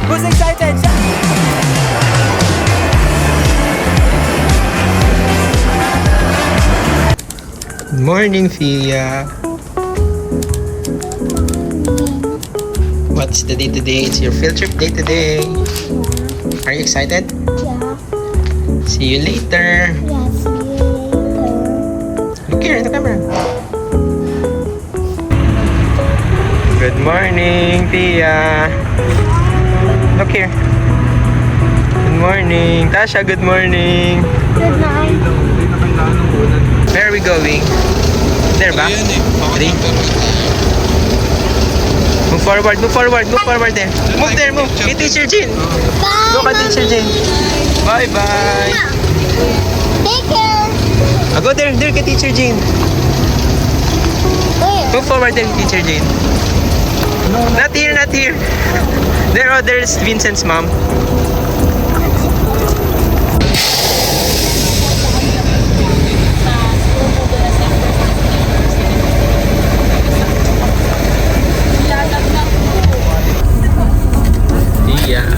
Who's excited? Good morning, Fia. What's the day today? It's your field trip day today. Are you excited? Yeah. See you later. Yeah, see you later. Look here in the camera. Good morning, Tia. Look here. Good morning. Tasha, good morning. Good night. Where are we going? There ba? Three. Move forward, move forward, move forward there. Move there, move. Hey, Teacher Jean. Look at Teacher Jean. Bye-bye. Take care. Go there, there kay Teacher Jean. Where? Move forward there, Teacher Jean. Not here, not here. There, oh, there's Vincent's mom. Yeah.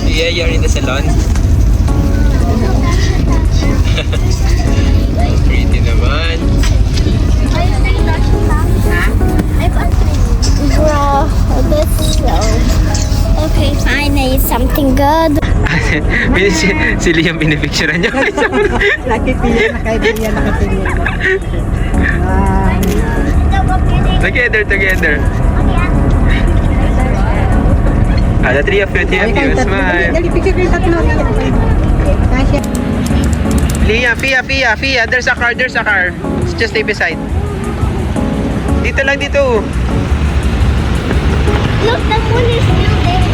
Yeah, you're in the salon. Pretty naman. Bro, that's slow. Okay, fine. I eat something good. si Liam pinipicturean niya. Lucky Pia, nakaibigan, nakatingin. Together, together. The three of you, smile. Dali, picture kayo tatlo. Kasya. Liam, Fia, there's a car, there's a car. Just stay beside. Dito lang, dito. Look, the moon is still there.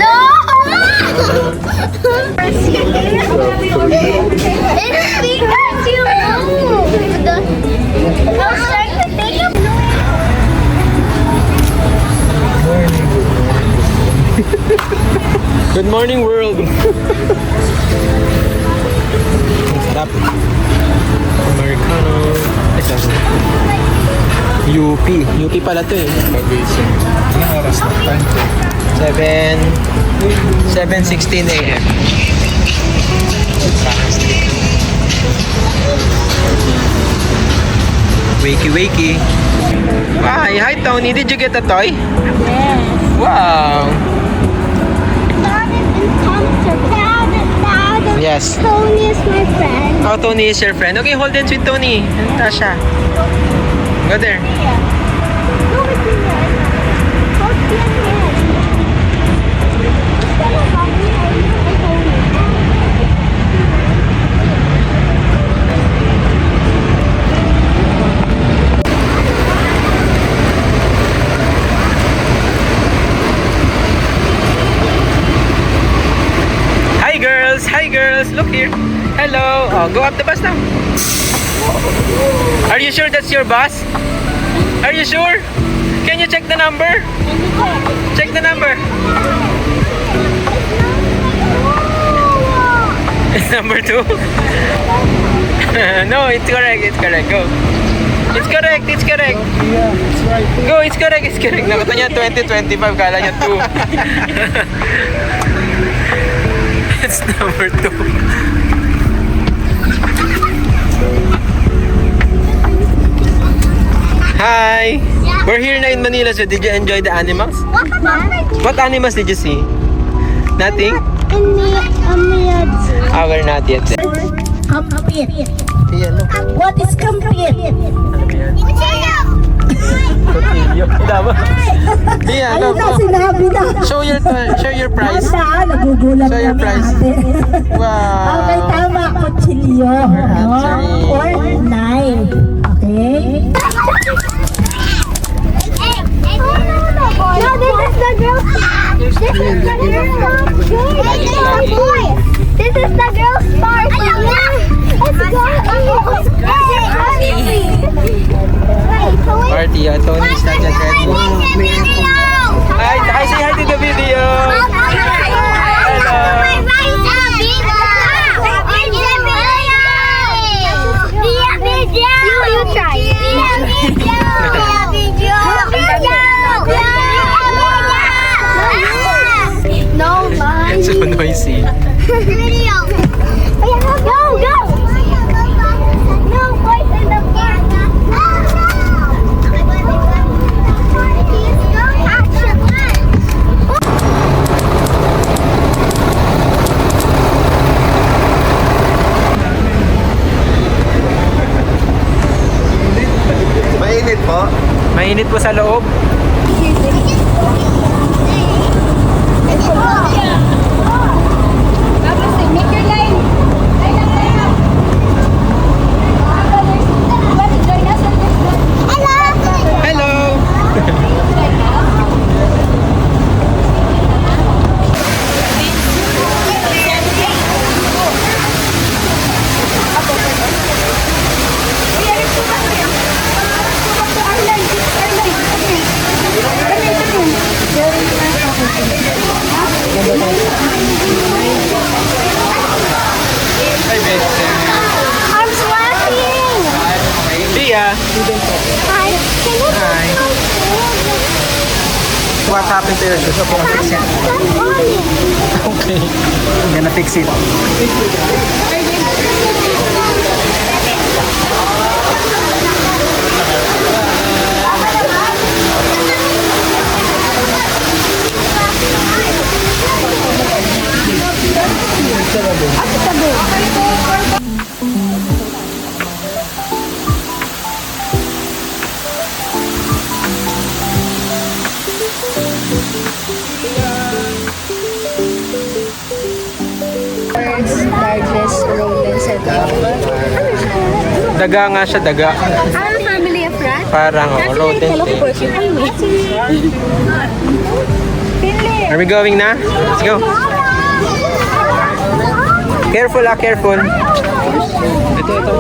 No! It's because you moved. I'll start to take a Good morning, world. Sarap. Americano. Ito. UP pala to eh. Anong oras na? Time check. 7:16 a.m. Wakey. Hi, Tony. Did you get a toy? Yes. Wow. Dad is uncomfortable. Dad. Yes. Tony is my friend. Oh, Tony is your friend. Okay, hold hands with Tony. Tasha. Go there. Go with me. Hold your hand. Instead of mommy, I Tony. Hi girls, look here. Hello. Oh, go up the bus now. Are you sure that's your bus? Are you sure? Can you check the number? Check the number. It's number 2. No, it's correct. It's correct. Go. It's correct. It's correct. Yeah, it's right. Go. It's correct. It's correct. Nakita niya 2025. Kala niya 2. It's number 2. Hi! We're here na in Manila, so did you enjoy the animals? What animals did you see? Nothing? We're not yet there. Compete. Ayan, look. What is compete? Ano yan? Tortillo. Tama. Ayan, Ano look. na sinabi na? Show your price. Saan? Nagugulat Show your kami price. ate. Wow. Okay, tama. Kutsilyo. answering. 4, 9. Okay? No, this is the girl. This is the girl. This is the girl's party. Let's go. Party, Tony's not yet ready. Hi, say hi to the video. Hello. Mainit po. Mainit po sa loob. Make your line. Line up, line up. Join us on this one. Hello! Hi, Betsy. I'm sweating. Lia, Hi. Can you Hi. What happened to your shoes? Okay. I'm gonna fix it. Largest rodents at Daga nga siya, daga. Our family of rats? Parang rodent. Are we going na? Let's go. Careful careful. Ito.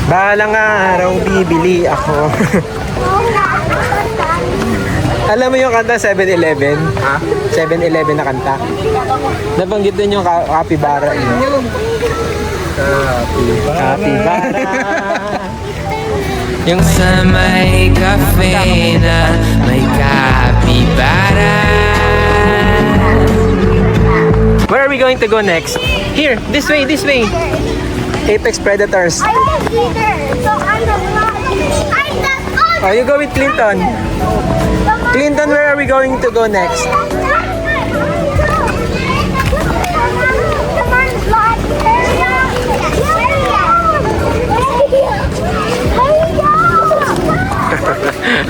Balang araw bibili ako. Alam mo yung kanta 7-Eleven? Ha? 7-Eleven na kanta. Nabanggit din yung kapibara. Kapibara. Yung Sa may cafe na may kapibara. Where are we going to go next? Here, this way. Apex Predators. I'm the leader, so I'm the Oh, you go with Clinton. Clinton, where are we going to go next?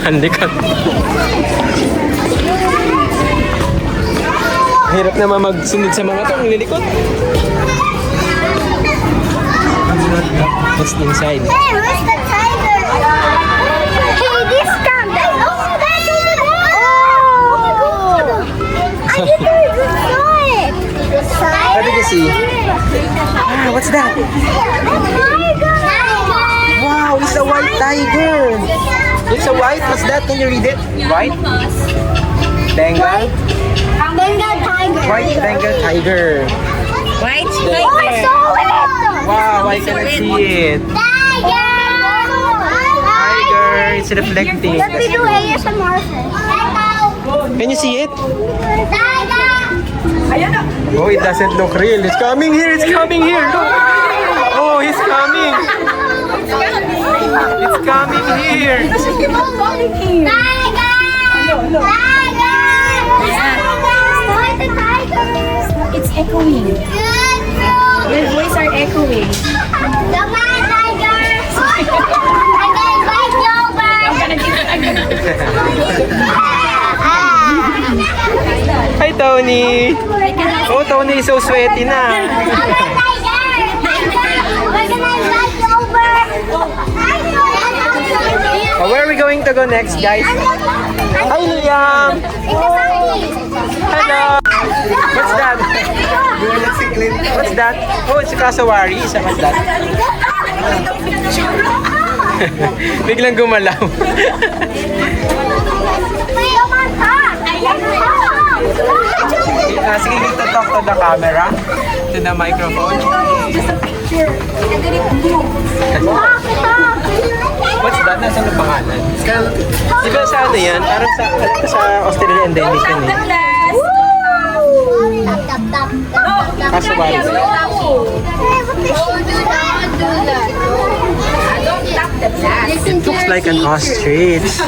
Andikan. Hirap naman magsunod sa mga to, ang lilikot. What's inside? Hey, where's the tiger? Hey, this time. Oh, that's over there. Oh my god. I didn't even saw it. What did you see? What's that? Tiger. Wow, it's a white tiger. It's a white. What's that? Can you read it? White? Bengal? Bengal tiger. White Bengal tiger. Oh, I saw it. Wow, I cannot see it. Tiger. Tiger, it's reflecting. Let me do ASMR first. Can you see it? Tiger. Oh, it doesn't look real. It's coming here. It's coming here. Look. Oh, he's coming. It's coming here. It's echoing. Your voice are echoing. The man tiger. I'm gonna invite you over. Hi, Tony. Oh, Tony is so sweaty na. The man tiger. We're gonna invite you over. Oh, where are we going to go next, guys? Hi, Liam. Hello. What's that? What's that? Oh, it's a cassowary. What's that? Biglang gumalaw. Sige, you to talk to the camera, to the microphone. What's that? Nasaan ang pangalan? Di ba sa ano yan? Parang sa Australia endemic yan eh. Cassowary. It looks like an ostrich.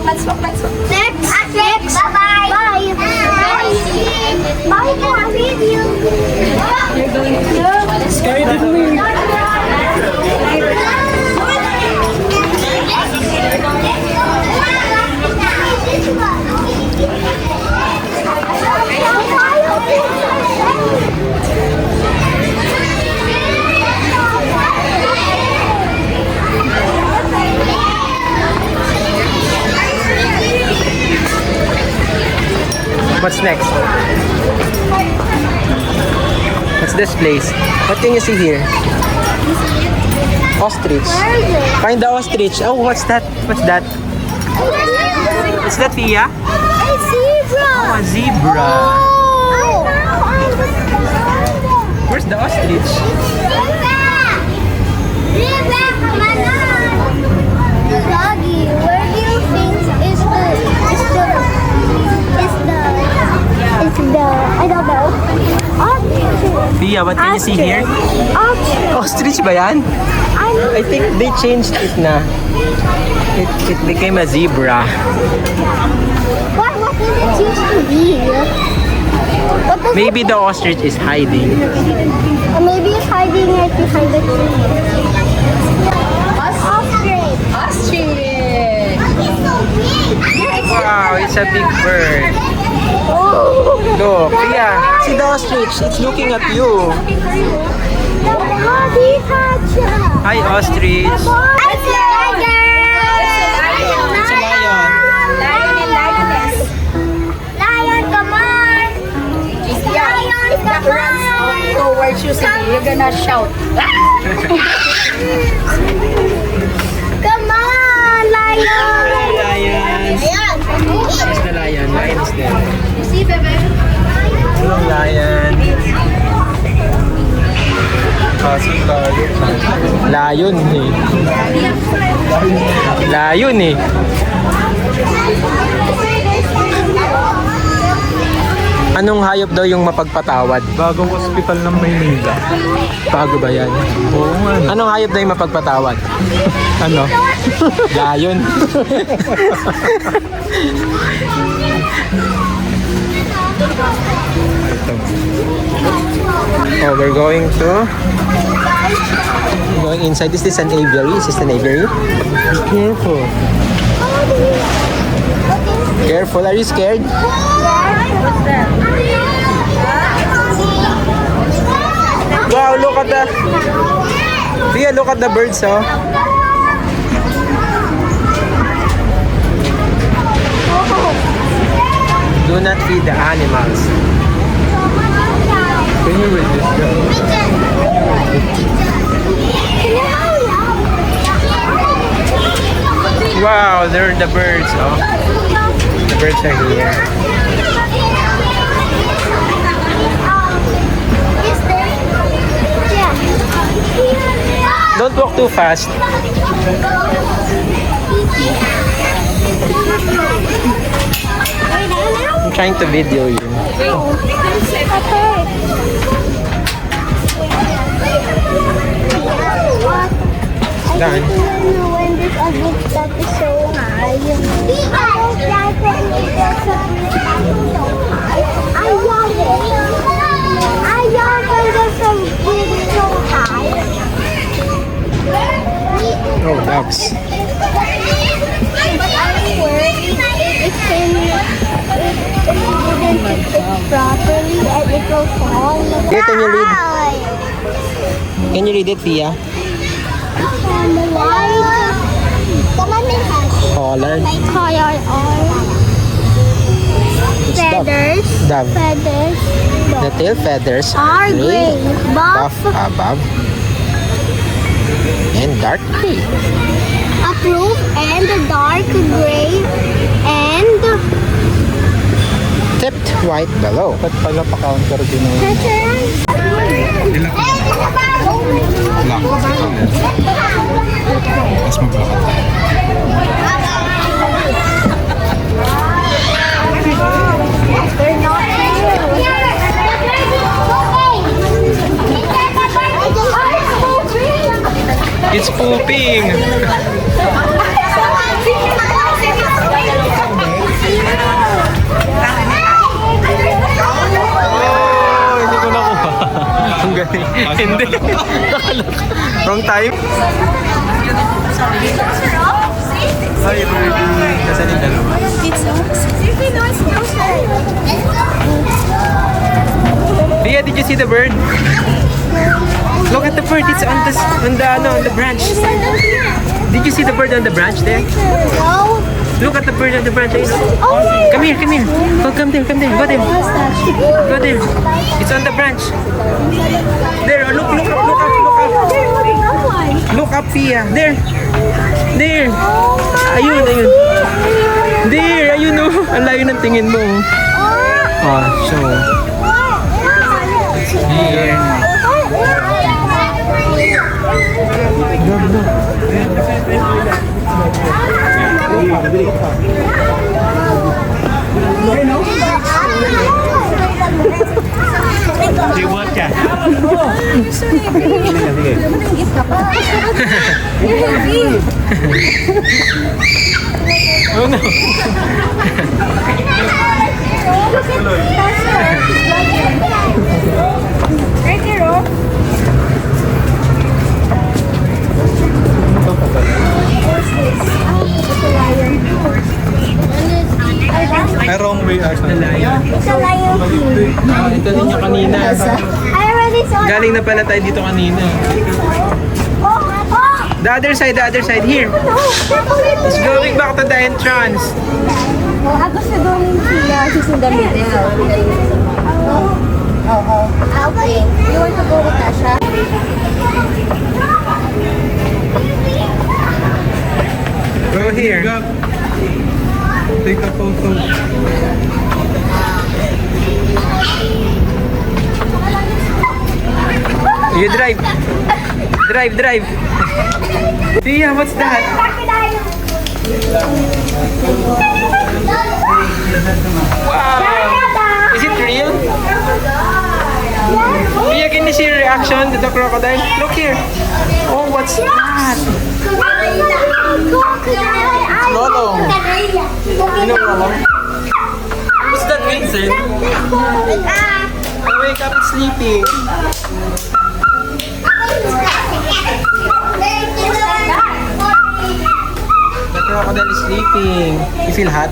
Let's walk. Next. Bye-bye. Bye. Bye for a video. Scary next? What's this place? What can you see here? Ostrich. Where is it? Find the ostrich. Oh, what's that? What's that? Is that Tia? A zebra. Oh, a zebra. Oh. Where's the ostrich? Doggy, where do you think is the I don't know. Ostrich. Tia, what can you see here? Ostrich. Ostrich ba yan? I think they changed it na. It became a zebra. What did it used to be? What does Maybe the ostrich is hiding. Or maybe it's hiding right behind the tree. Ostrich. Ostrich. It's so big. Wow, it's a big bird. Oh. Look, Tia, see the ostrich. It's looking at you. Hi, ostrich. It's a tiger. It's a lion. Lion and lioness. Lion, come on. Lion, come on. Towards you, sige, you're gonna shout. Come on, lion. Lion. Where's the lion? Lion is there. You see, bebe? Hello, lion. Lion eh. Lion eh. Anong hayop daw yung mapagpatawad? Bagong hospital ng Maynila. Bago ba yan? Oo nga. Anong hayop daw yung mapagpatawad? Ano? Lion. Oh, we're going inside. Is this an aviary? Is this an aviary? Careful. Careful, are you scared? Wow, look at the... Tia, look at the birds, oh. Do not feed the animals. Can you read this? Wow, there are the birds, oh. The birds are here. Don't walk too fast. I'm trying to video you. Done. When this ugly stuff is so high. I don't like when it gets so high. I love it. I love when there's some big so high. Oh, dogs. But I'm worried it didn't fit properly and it will fall. Here, can you read? Can you read it, Tia? Collar. Collar or It's dove. feathers. Dove. Feathers. The tail feathers Are gray. buff Buff. above, and dark gray. Approved and dark gray and Tipped white below. Ba't pala pa-counter din ang lock? Mas maglakad tayo. It's pooping. Oh, hindi ko nakuha. Ang galing. Hindi. Wrong time. Hi, birdie. Nasaan yung dalawa? Leah, did you see the bird? Look at the bird. It's on the branch. Did you see the bird on the branch there? no. Look at the bird at the branch. Ayun. Oh my Come here, come here. Oh, come there, come there. Go there. Go there. It's on the branch. There, oh, look up, look up, look up. There's another one. Look up, Pia. There. There. Ayun, ayun. There, ayun oh. Ang layo ng tingin mo. Oh, so. Here. Oh no. Right here, oh. Ay, wrong way actually. It's a lion king. Ito din yung kanina. I already saw it. Galing na pala tayo dito kanina. Oh, oh. The other side, here. No, It's going back to the entrance. Gusto doon siya, she's in the middle. Okay. You want to go with Tasha? Go here. Take a photo. You drive. Drive. Tia, what's that? Wow. Is it real? Tia, can you see your reaction to the crocodile? Look here. Oh, what's that? Lolo. You know Lolo? What's that, Vincent? I wake up, it's sleeping. The crocodile is sleeping. You feel hot?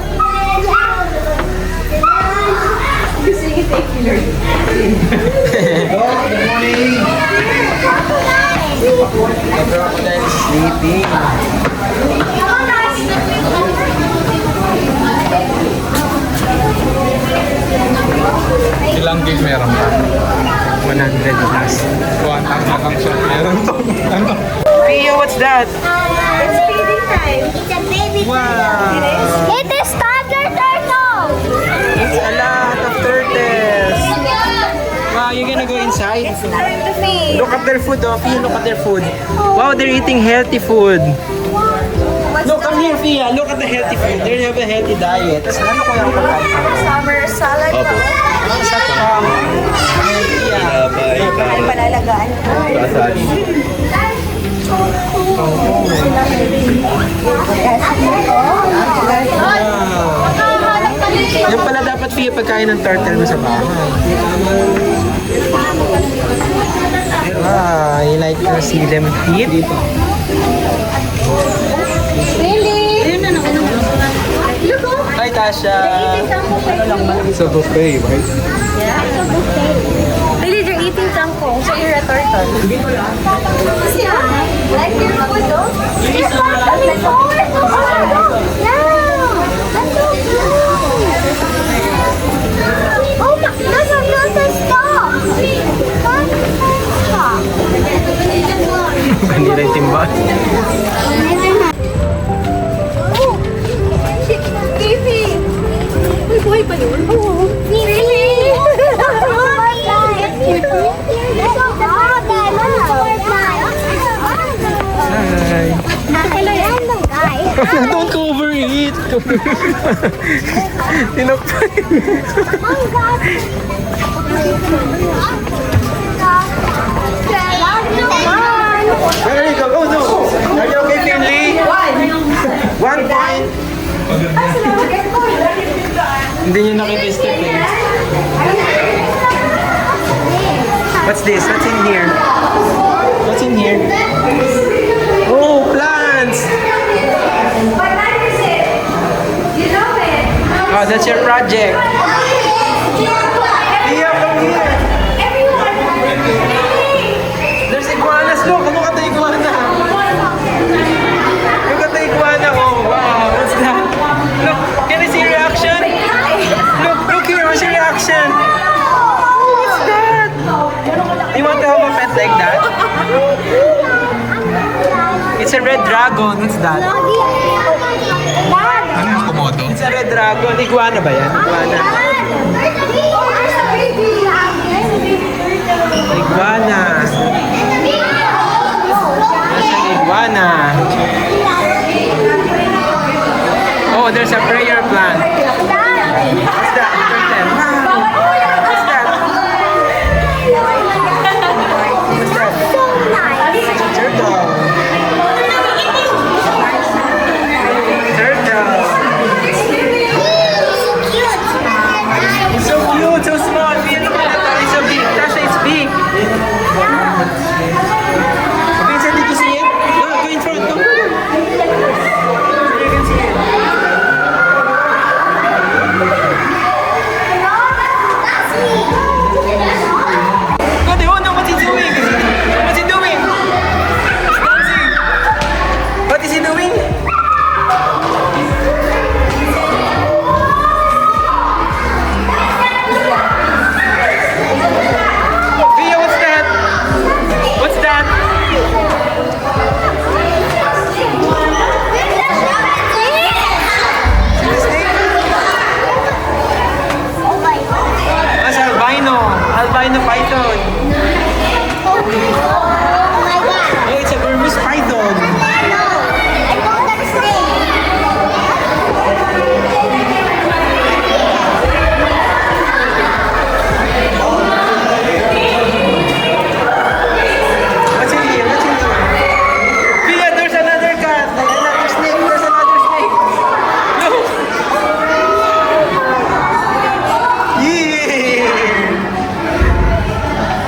The crocodile is sleeping. Ilang gig meron ba? 100 plus. Kuhaan ang nakang siya. Meron to. Ano? Pia, what's that? It's feeding time. It's a baby Wow. It is tiger turtle. It's a lot of turtles. Wow, you're gonna go inside? Time to feed. Look at their food, oh. Pia, look at their food. Wow, they're eating healthy food. Look, come here, Pia. Look at the healthy food. They have a healthy diet. Tapos ano ko yung pagkain? Summer salad. Opo. Sa Pia. Palalagaan. Yung pala dapat Pia pagkain ng turtle mo sa bahay. Ah, you like to see them eat? Hi, Tasha. It's a buffet, right? Really, they're eating kangkong, so you're a turtle. Like your food, though? It's not the door. Yeah. That's so cute. Oh my, there's stop. Stop. Kanila yung timba. Oh, Fifi. Uy, buhay pa yun? Oo. Really? Oh my God. It's so hot. Hi. Random guy. Don't go overeat. Tinakpan. Oh God. There you go. Oh no. Are you okay, Finley? 1 point. Hindi niyo nakita yung step eh. What's this? What's in here? What's in here? Oh, plants! Oh, that's your project. Tia, come here. There's iguanas. Look at the iguana. Look at the iguana. Oh, wow. What's that? red dragon. What's that? Ano yung komodo? It's a red dragon. Iguana ba yan? Iguana. Iguana. Nasaan iguana? Oh, there's a prayer plant. What's that? Turtle. What's that? What's that? It's a turtle. Turtle. It's so cute, so small. It's so big. Tasha, it's big. Vincent, did you see it? No, go in front. Go. So you can see it. Go there. Oh no, what's he doing? What's he doing? He's dancing. What is he doing? Via, what's that? What's that? That's albino. Albino python. Oh, it's a Burmese python. What's in here? What's in here? Via, there's another cat. Another snake. There's another snake. Look.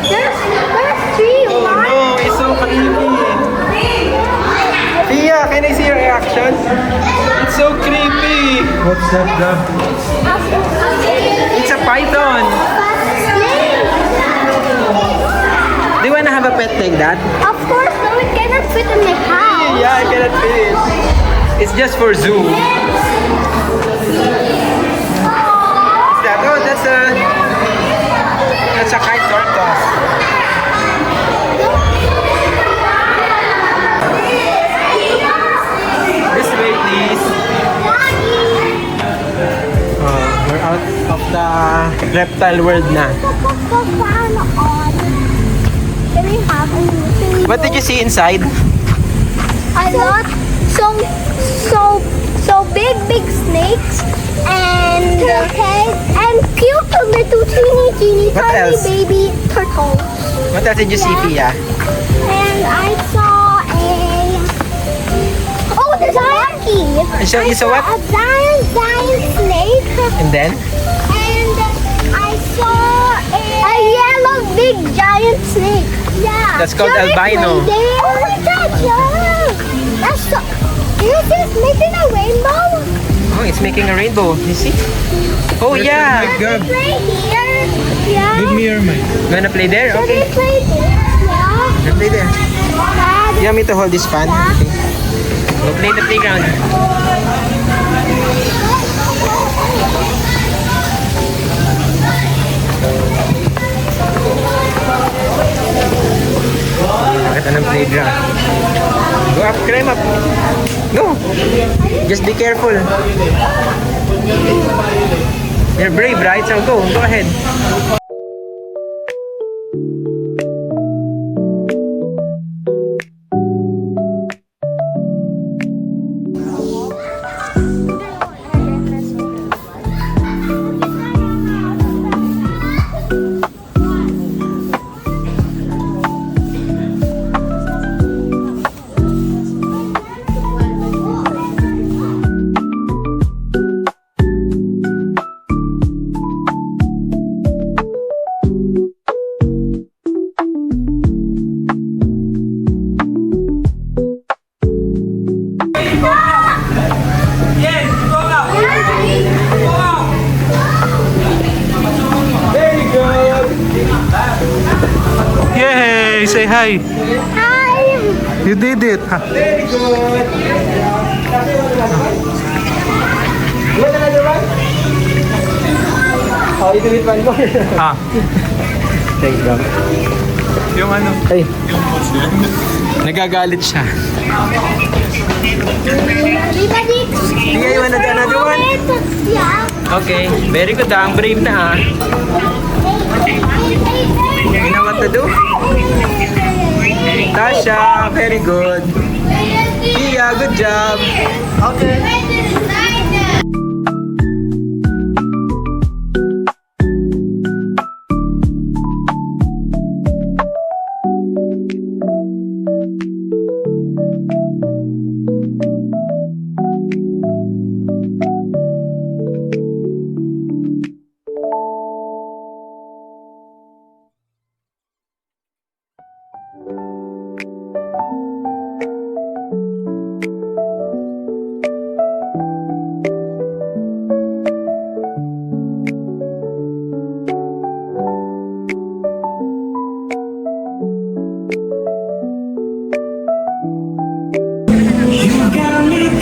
Yeah. Oh no, it's so creepy. Via, can I see your reaction? It's so creepy. What's that, Dad? It's a python. Do you wanna have a pet like that? Of course, no, it cannot fit in my house. Yeah, I cannot fit it. It's just for zoo. What's that? Oh, that's a kite tortoise. This way, please. We're out of the reptile world na. Can we have a What did you see inside? A lot, so big snakes and cute little teeny What tiny else? baby turtles. What else did you see, Pia? And I saw there's a monkey. So you saw what? A giant snake. And then? And I saw a yellow big giant snake. Yeah. That's called Should we albino. play there? Oh my god, yeah. That's so... Is this making a rainbow? Oh, it's making a rainbow. You see? Oh, yeah. Can we play here? Yeah. Give me your mic. You wanna play there? Should Okay. we play there? Yeah. Let's play there. Dad, You want me to hold this fan? Yeah. Okay. Go play in the playground. Nakita ng playground. Go up, climb up. Go. Just be careful. You're brave, right? So go ahead. Yay! Say hi. hi. You did it. Very good. You want another one? Oh, you do it one more. Ah, Thank you. yung ano, Hey, yung Muslim. Nagagalit siya. Tita Dix. Tia, you wanna do another one? Yeah. Okay, very good ah. Ang brave na ah. You know what to do? Tasha, very good. Tia, good job. Okay.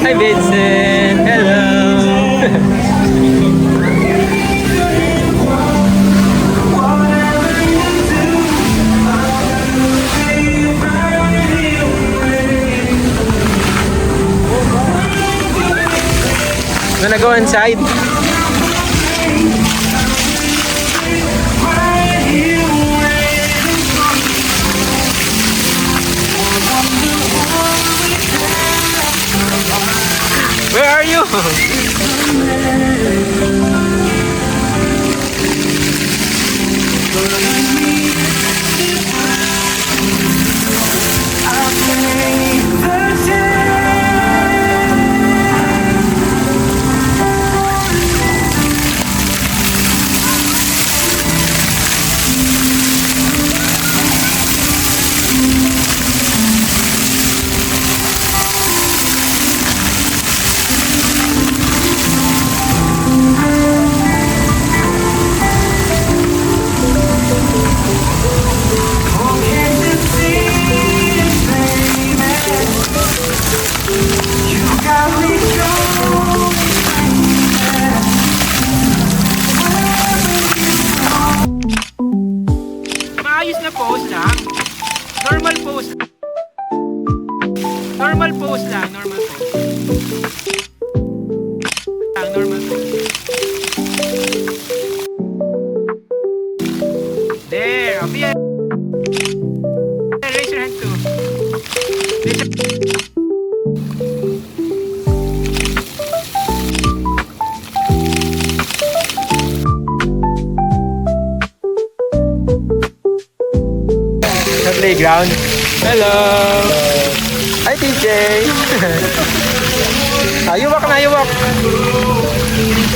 Hi Vincent, hello. Wanna go inside? Where are you? Maayos na pose lang. Normal pose. Normal pose lang. Normal pose. Normal pose. There. Okay. Raise your hand too. Raise your... Sa playground. Hello! Hi, TJ! You walk na, you walk.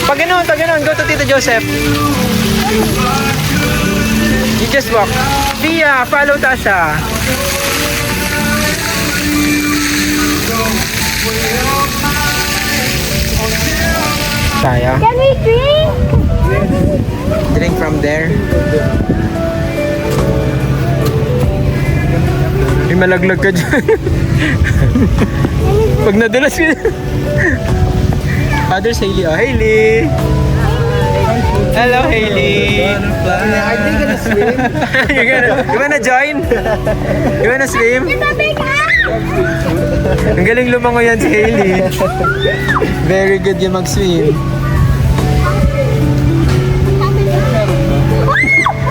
Pag ganun, go to Tito Joseph. You just walk. Pia, follow Tasha. Tayo. Can we drink? Drink from there. May malaglag ka dyan. Pag nadulas ka. Others, Hailey. Oh, Hailey! Hello, Hailey! Are they gonna swim? You wanna join? You wanna swim? Ang galing lumango yan si Hailey. Very good yung mag-swim.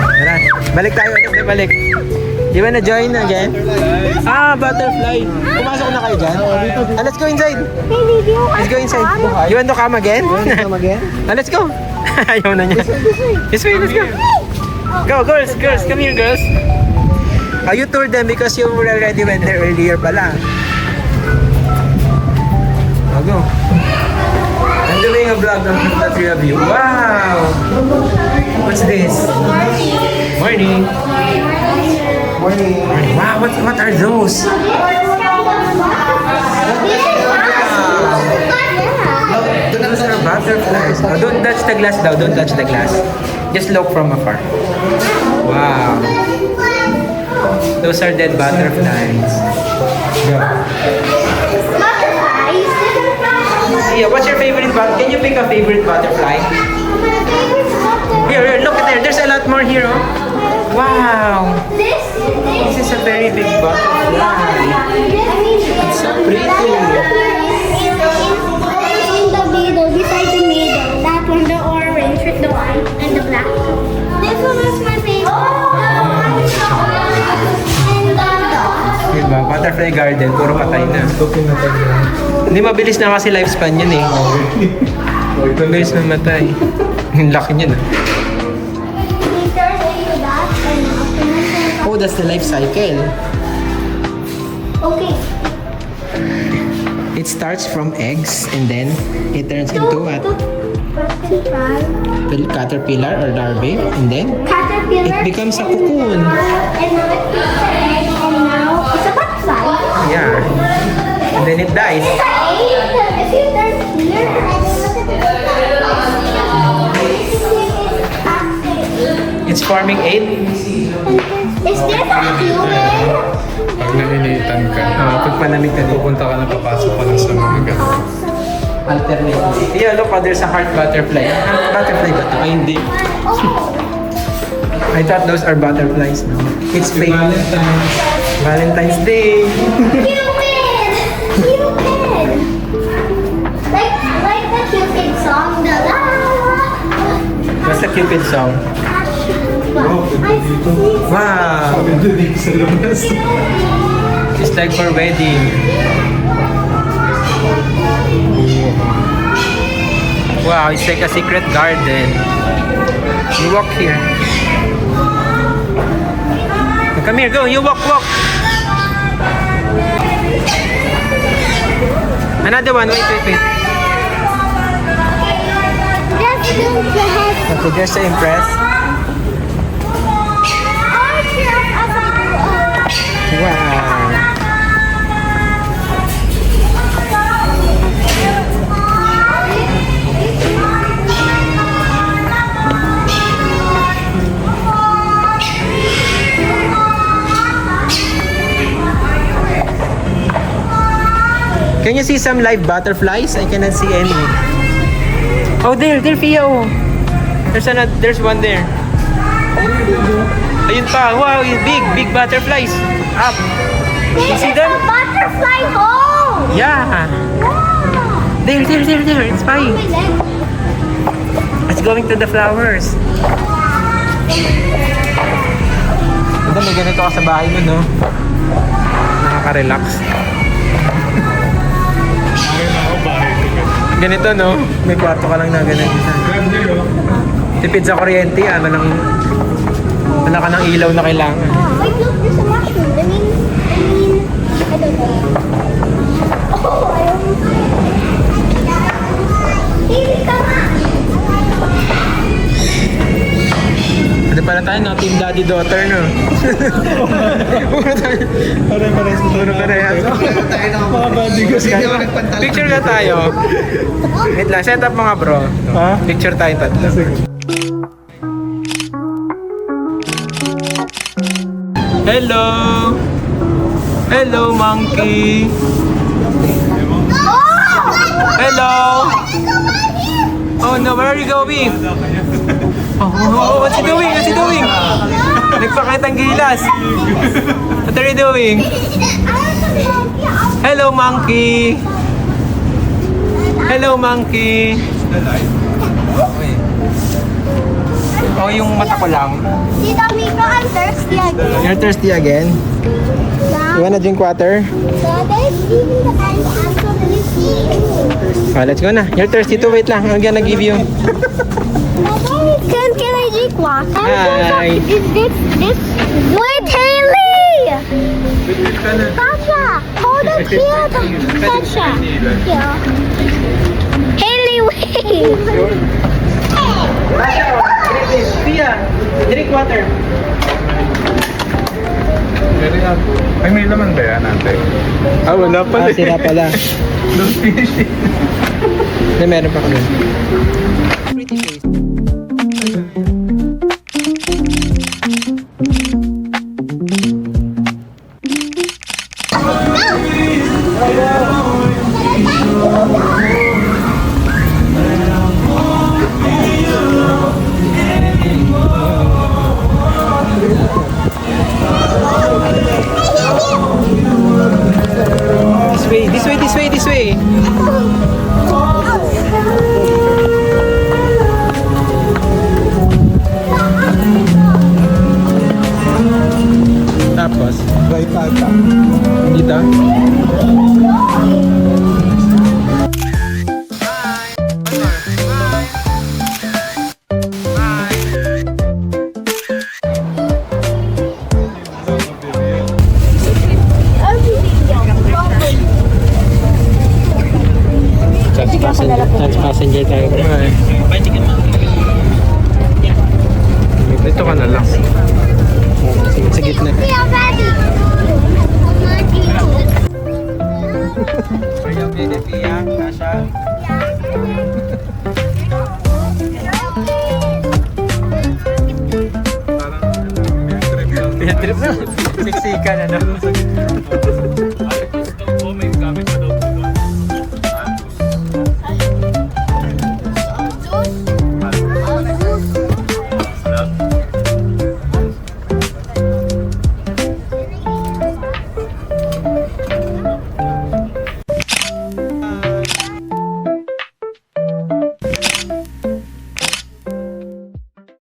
Tara, balik tayo. Balik. You wanna join again? Butterfly. Pumasok na kayo dyan? Let's go inside. Let's go inside. You want to come again? Come again? Let's go. Ayaw na niya. This way, let's go. Go, girls. Come here, girls. You toured them because you already went there earlier pala. Go. I'm doing a vlog of the three of you. Wow! What's this? Morning. Morning. Wow, what are those? Those are butterflies. Oh, don't touch the glass daw. Don't touch the glass. Just look from afar. Wow. Those are dead butterflies. Yeah, what's your favorite butterfly? Can you pick a favorite butterfly? Here, look at there. There's a lot more here, oh. Wow. This is a very big butterfly. butterfly garden, puro patay na. Hindi mabilis na kasi lifespan yun eh. Mabilis na matay. Ang laki niya na. Oh, that's the life cycle. Okay. It starts from eggs and then it turns into what? Caterpillar or larvae, and then Caterpillar. it becomes a cocoon. And now it's an egg, and now it's a butterfly. Yeah. And then it dies. If you turn here, It's forming egg. is this a human? Pag nainitan ka, Pag panamig ka dito. pupunta ka na papasok ka na sa mga ganun. Alternate. Yeah, look, there's a heart butterfly. Butterfly ba ito? Ay, hindi. I thought those are butterflies. No? It's fake. Valentine's Day. Cupid! Cupid! Like the Cupid song, the la la la. What's the Cupid song? I see. Wow! It's like for wedding. Wow, it's like a secret garden. You walk here. Come here, go. You walk. Another one. Wait. Just do the head. Okay, just to impress. Wow. Can you see some live butterflies? I cannot see any. Oh, there, Fia. Oh. There's one there. Ayun pa. Wow, big butterflies. Up. You see them? A butterfly home. Yeah. There. It's fine. It's going to the flowers. Ganda, may ganito ka sa bahay mo, no? Nakaka-relax. Ganito, no? May kwarto ka lang na ganito. Tipid sa kuryente, wala ka ng ilaw na kailangan. Wait, look, there's a mushroom. I don't know. Oh, I almost. Hey, come on. Ano pala tayo, no? Team daddy-daughter, no? Picture na tayo. Wait lang, set up mga bro. Picture tayo tatlo. Hello, monkey. Hello. Oh no, where are you going? Oh, what's he doing? Nagpakitang gilas. What are you doing? Hello, monkey. Oh, yung mata ko lang. Tita Miko, I'm thirsty again. You're thirsty again? You wanna drink water? Oh, let's go na. You're thirsty too. Wait lang. I'm gonna give you. Can I drink water? Hi. Is this? Wait, Haley! Sasha, hold up here. Sasha. Yeah. Haley, wait. Pia, drink water. Ay, may laman ba yan, ate? Wala pala. Sira pala. Don't finish it. Hindi, meron pa kami. Pretty face. This way. Tapos, boss? Right ata. Dito? Chance passenger tayo. Ay. Dito ka na lang. Sige, sa gitna. We are ready. Are you okay, Pia? Kasha? Parang trip na. Siksikan, ano?